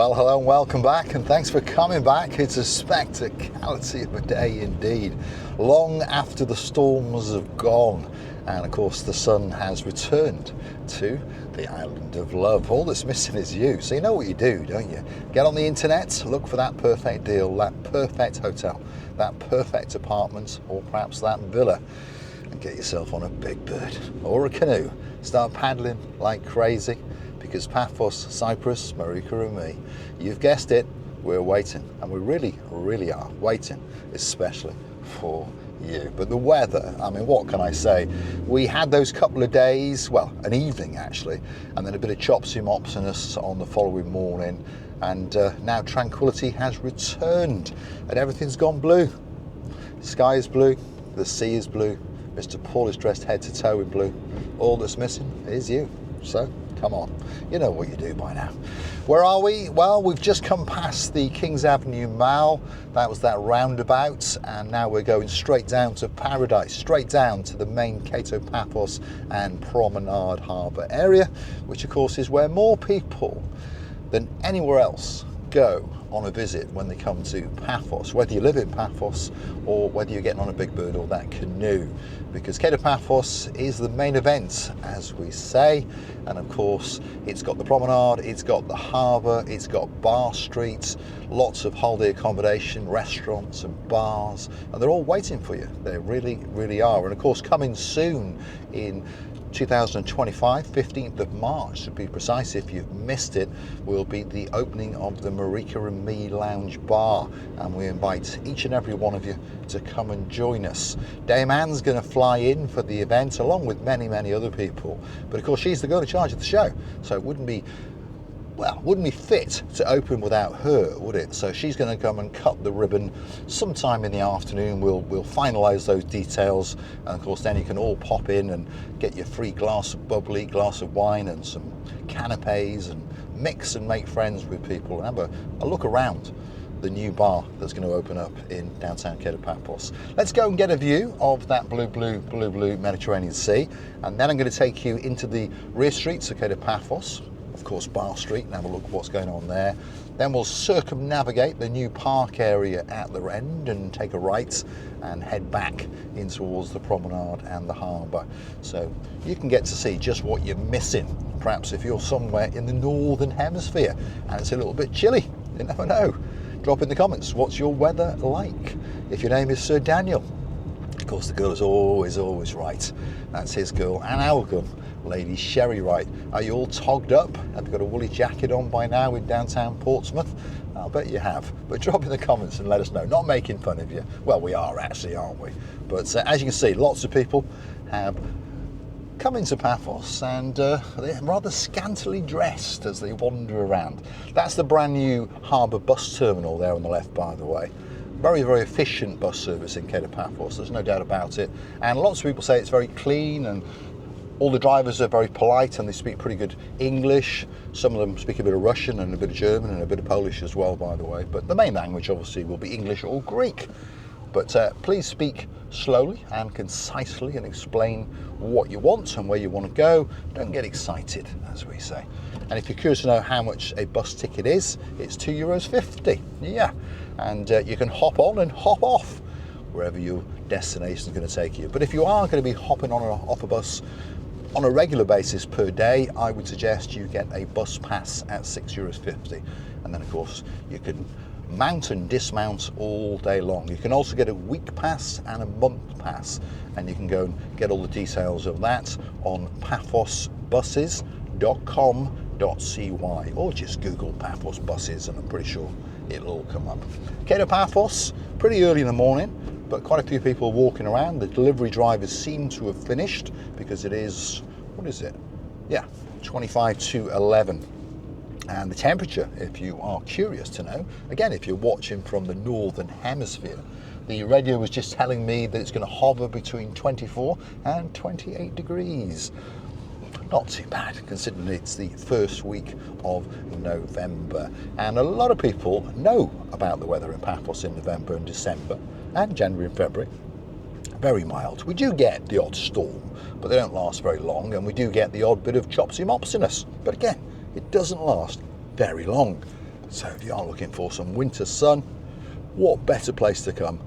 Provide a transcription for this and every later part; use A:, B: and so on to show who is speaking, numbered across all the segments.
A: Well, hello and welcome back, and thanks for coming back. It's a spectacality of a day indeed. Long after the storms have gone, and of course the sun has returned to the island of love. All that's missing is you. So you know what you do, don't you? Get on the internet, look for that perfect deal, that perfect hotel, that perfect apartment, or perhaps that villa, and get yourself on a big bird or a canoe. Start paddling like crazy, because Paphos, Cyprus, Marika and me, you've guessed it, we're waiting. And we really are waiting, especially for you. But the weather, I mean, what can I say? We had those couple of days, well, an evening actually, and then a bit of chopsy-mopsiness on the following morning. And now tranquility has returned and everything's gone blue. The sky is blue, the sea is blue, Mr. Paul is dressed head to toe in blue. All that's missing is you. So, come on, you know what you do by now. Where are we? Well, we've just come past the Kings Avenue Mall. That was that roundabout, and now we're going straight down to Paradise, straight down to the main Kato Paphos and Promenade Harbour area, which of course is where more people than anywhere else go on a visit when they come to Paphos, whether you live in Paphos or whether you're getting on a big bird or that canoe, because Kato Paphos is the main event, as we say. And of course it's got the promenade, it's got the harbour, it's got bar streets, lots of holiday accommodation, restaurants and bars, and they're all waiting for you. They really are. And of course coming soon in 2025, 15th of March to be precise, if you've missed it, will be the opening of the Marika and Me Lounge Bar, and we invite each and every one of you to come and join us. Dame Anne's going to fly in for the event along with many other people, but of course she's the girl in charge of the show, so it wouldn't be fit to open without her, would it? So she's going to come and cut the ribbon sometime in the afternoon. We'll finalise those details, and of course then you can all pop in and get your free glass of bubbly, glass of wine and some canapes, and mix and make friends with people and have a look around the new bar that's going to open up in downtown Kato Paphos. Let's go and get a view of that blue Mediterranean Sea, and then I'm going to take you into the rear streets of Kato Paphos, of course Bar Street, and have a look at what's going on there. Then we'll circumnavigate the new park area at the end and take a right and head back in towards the promenade and the harbour, so you can get to see just what you're missing, perhaps if you're somewhere in the northern hemisphere and it's a little bit chilly. You never know. Drop in the comments, what's your weather like? If your name is Sir Daniel, of course the girl is always right. That's his girl and our girl, Lady Sherry Wright. Are you all togged up? Have you got a woolly jacket on by now in downtown Portsmouth? I'll bet you have. But drop in the comments and let us know. Not making fun of you. Well, we are actually, aren't we? But as you can see, lots of people have come into Paphos, and they're rather scantily dressed as they wander around. That's the brand new harbour bus terminal there on the left, by the way. Very efficient bus service in Kato Paphos, there's no doubt about it. And lots of people say it's very clean, and all the drivers are very polite and they speak pretty good English. Some of them speak a bit of Russian and a bit of German and a bit of Polish as well, by the way. But the main language obviously will be English or Greek. But please speak slowly and concisely and explain what you want and where you want to go. Don't get excited, as we say. And if you're curious to know how much a bus ticket is, it's €2.50. Yeah, and you can hop on and hop off wherever your destination is going to take you. But if you are going to be hopping on or off a bus on a regular basis per day, I would suggest you get a bus pass at €6.50. And then of course you can mount and dismount all day long. You can also get a week pass and a month pass, and you can go and get all the details of that on paphosbuses.com.cy, or just Google Paphos buses and I'm pretty sure it'll all come up. Kato Paphos, pretty early in the morning, but quite a few people walking around. The delivery drivers seem to have finished because it is, what is it? Yeah, 25 to 11. And the temperature, if you are curious to know, again, if you're watching from the northern hemisphere, the radio was just telling me that it's going to hover between 24 and 28 degrees. Not too bad, considering it's the first week of November. And a lot of people know about the weather in Paphos in November and December and January and February. Very mild. We do get the odd storm, but they don't last very long, and we do get the odd bit of chopsy-mopsiness. But again, it doesn't last very long. So if you are looking for some winter sun, what better place to come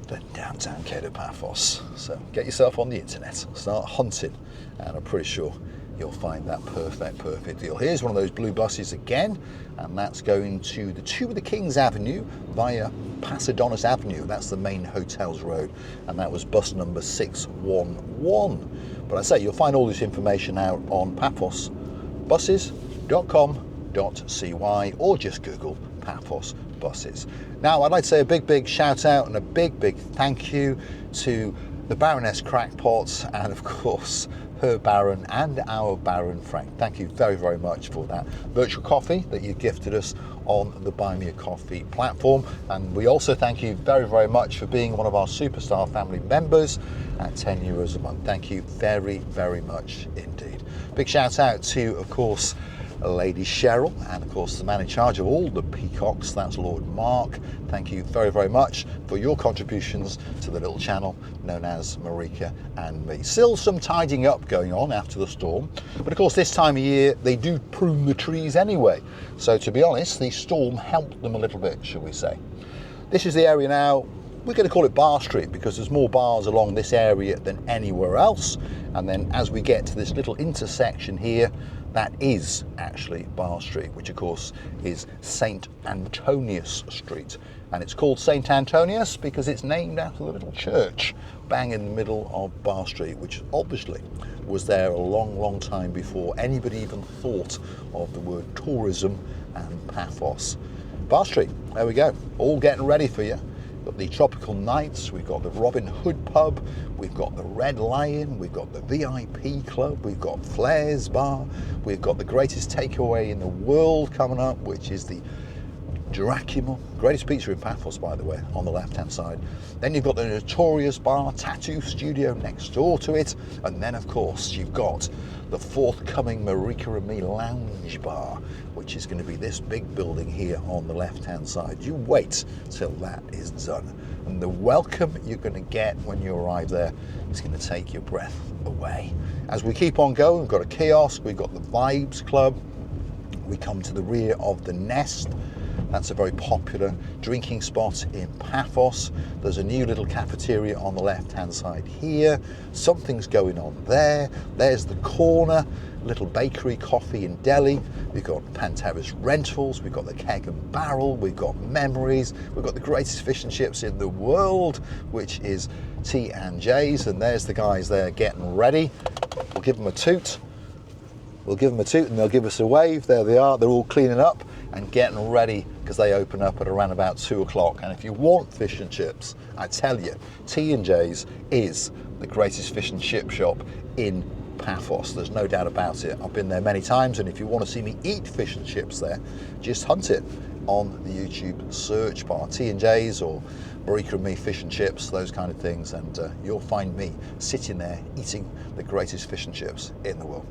A: than downtown Kato Paphos? So get yourself on the internet, start hunting, and I'm pretty sure you'll find that perfect deal. Here's one of those blue buses again, and that's going to the Two of the Kings Avenue via Passidonis Avenue. That's the main hotels road, and that was bus number 611. But I say you'll find all this information out on paphosbuses.com.cy, or just Google Paphos buses. Now I'd like to say a big shout out and a big thank you to the Baroness Crackpots, and of course her Baron and our Baron Frank. Thank you very much for that virtual coffee that you gifted us on the Buy Me a Coffee platform. And we also thank you very much for being one of our Superstar family members at €10 a month. Thank you very much indeed. Big shout out to, of course, Lady Cheryl, and of course the man in charge of all the peacocks, that's Lord Mark. Thank you very much for your contributions to the little channel known as Marika and me. Still some tidying up going on after the storm, but of course this time of year they do prune the trees anyway, so to be honest the storm helped them a little bit, shall we say. This is the area now. We're going to call it Bar Street because there's more bars along this area than anywhere else, and then as we get to this little intersection here, that is actually Bar Street, which of course is St. Antonius Street. And it's called St. Antonius because it's named after the little church bang in the middle of Bar Street, which obviously was there a long time before anybody even thought of the word tourism and Paphos. Bar Street, there we go, all getting ready for you. We've got the Tropical Nights, we've got the Robin Hood pub, we've got the Red Lion, we've got the VIP club, we've got Flair's bar, we've got the greatest takeaway in the world coming up, which is the Dracula, greatest pizza in Paphos, by the way, on the left hand side. Then you've got the Notorious bar, tattoo studio next door to it, and then of course you've got the forthcoming Marika and Me lounge bar, which is going to be this big building here on the left hand side. You wait till that is done, and the welcome you're going to get when you arrive there is going to take your breath away. As we keep on going, we've got a kiosk, we've got the Vibes Club, we come to the rear of the Nest. That's a very popular drinking spot in Paphos. There's a new little cafeteria on the left hand side here. Something's going on there. There's the corner, little bakery, coffee and deli. We've got Panteris Rentals, we've got the Keg and Barrel, we've got Memories, we've got the greatest fish and chips in the world, which is T&J's, and there's the guys there getting ready. We'll give them a toot. We'll give them a toot and they'll give us a wave. There they are, they're all cleaning up and getting ready because they open up at around about 2 o'clock. And if you want fish and chips, I tell you, T&J's is the greatest fish and chip shop in Paphos. There's no doubt about it. I've been there many times, and if you want to see me eat fish and chips there, just hunt it on the YouTube search bar, T&J's or Marika and Me fish and chips, those kind of things, and you'll find me sitting there eating the greatest fish and chips in the world.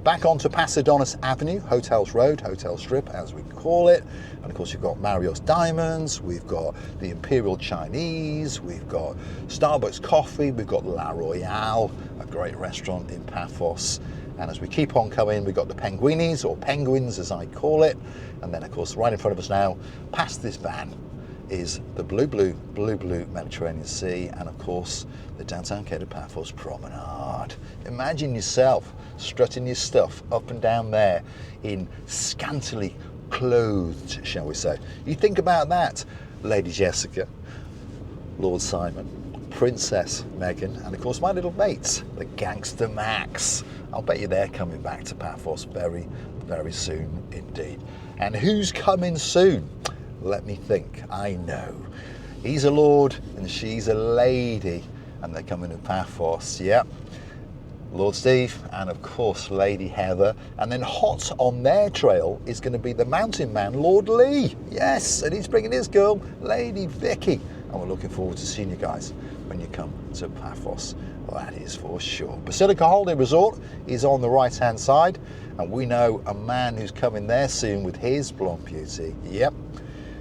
A: Back onto Passidonis Avenue, Hotels Road, Hotel Strip as we call it, and of course you've got Mario's Diamonds, we've got the Imperial Chinese, we've got Starbucks Coffee, we've got La Royale, a great restaurant in Paphos. And as we keep on coming, we've got the Penguinis, or Penguins as I call it, and then of course right in front of us now, past this van, is the blue Mediterranean Sea, and of course the downtown Kato Paphos promenade. Imagine yourself strutting your stuff up and down there in scantily clothed, shall we say. You think about that, Lady Jessica, Lord Simon, Princess Megan, and of course my little mates, the Gangster Max. I'll bet you they're coming back to Paphos very soon indeed. And who's coming soon? Let me think. I know. He's a lord and she's a lady, and they're coming to Paphos. Yep. Lord Steve and of course Lady Heather, and then hot on their trail is going to be the mountain man Lord Lee. Yes, and he's bringing his girl Lady Vicky, and we're looking forward to seeing you guys when you come to Paphos. Well, that is for sure. Basilica Holiday Resort is on the right hand side, and we know a man who's coming there soon with his blonde beauty. Yep.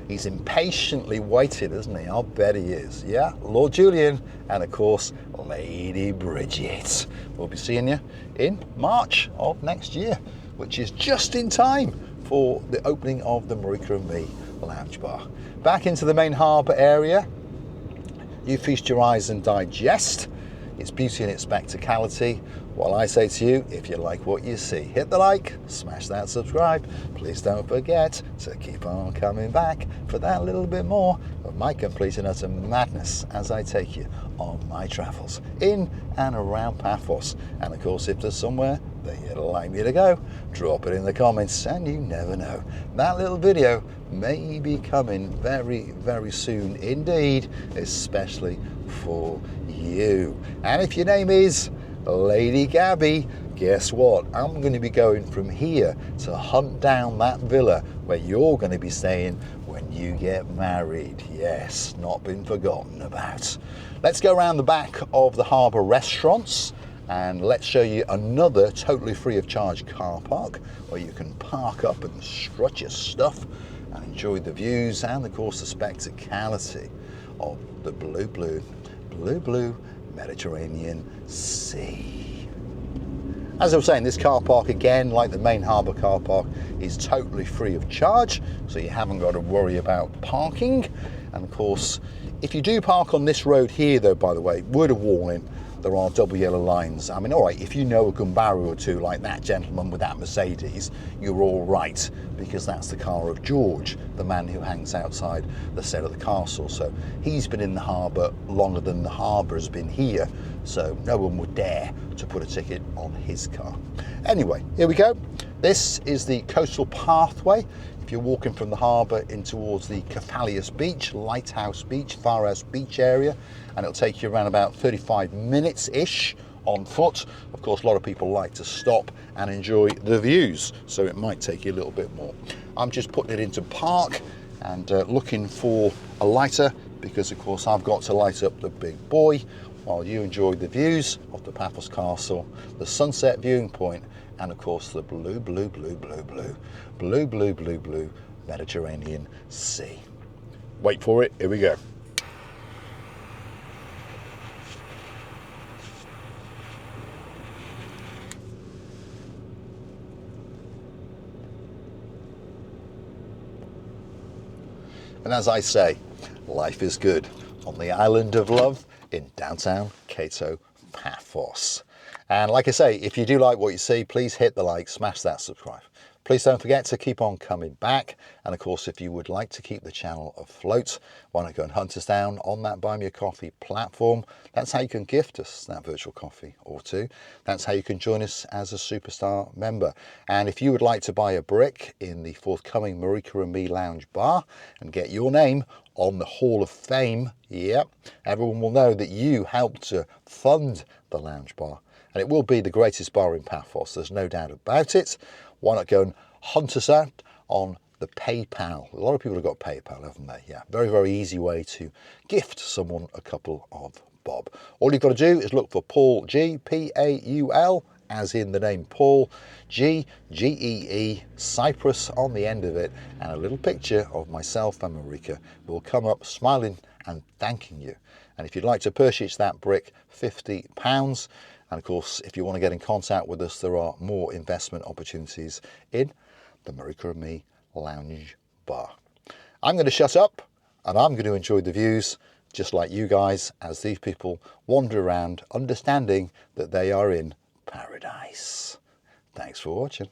A: He's impatiently waiting, isn't he? I'll bet he is. Yeah, Lord Julian and of course Lady Bridget. We'll be seeing you in March of next year, which is just in time for the opening of the Marika and Me lounge bar. Back into the main harbour area. You feast your eyes and digest its beauty and its spectacality, while I say to you, if you like what you see, hit the like, smash that subscribe. Please don't forget to keep on coming back for that little bit more of my complete and utter madness as I take you on my travels in and around Paphos. And of course, if there's somewhere that you'd like me to go, drop it in the comments, and you never know, that little video may be coming very, very soon indeed, especially for you. And if your name is Lady Gabby, guess what? I'm going to be going from here to hunt down that villa where you're going to be staying when you get married. Yes, not been forgotten about. Let's go around the back of the harbour restaurants and let's show you another totally free of charge car park where you can park up and strut your stuff and enjoy the views and of course the spectacality of the blue Mediterranean Sea. As I was saying, this car park, again, like the main harbour car park, is totally free of charge, so you haven't got to worry about parking. And of course, if you do park on this road here, though, by the way, word of warning, there are double yellow lines. I mean, all right, if you know a Gumbaru or two like that gentleman with that Mercedes, you're all right, because that's the car of George, the man who hangs outside the set of the castle. So he's been in the harbour longer than the harbour has been here, so no one would dare to put a ticket on his car. Anyway, here we go. This is the coastal pathway. If you're walking from the harbour in towards the Cephalius Beach, Lighthouse Beach, Farhouse Beach area, and it'll take you around about 35 minutes-ish on foot. Of course, a lot of people like to stop and enjoy the views, so it might take you a little bit more. I'm just putting it into park and looking for a lighter, because of course I've got to light up the big boy while you enjoy the views of the Paphos Castle, the sunset viewing point, and of course the blue Mediterranean Sea. Wait for it, here we go. And as I say, life is good on the island of love in downtown Kato Paphos. And like I say, if you do like what you see, please hit the like, smash that subscribe. Please don't forget to keep on coming back. And of course, if you would like to keep the channel afloat, why not go and hunt us down on that Buy Me a Coffee platform. That's how you can gift us that virtual coffee or two. That's how you can join us as a superstar member. And if you would like to buy a brick in the forthcoming Marika and Me lounge bar and get your name on the Hall of Fame, yep, everyone will know that you helped to fund the lounge bar. And it will be the greatest bar in Paphos, there's no doubt about it. Why not go and hunt us out on the PayPal? A lot of people have got PayPal, haven't they? Yeah, very, very easy way to gift someone a couple of bob. All you've got to do is look for Paul G, P-A-U-L, as in the name Paul, G, G-E-E, Cyprus on the end of it, and a little picture of myself and Marika will come up smiling and thanking you. And if you'd like to purchase that brick, £50. And of course, if you want to get in contact with us, there are more investment opportunities in the Marika and Me lounge bar. I'm going to shut up and I'm going to enjoy the views just like you guys as these people wander around understanding that they are in paradise. Thanks for watching.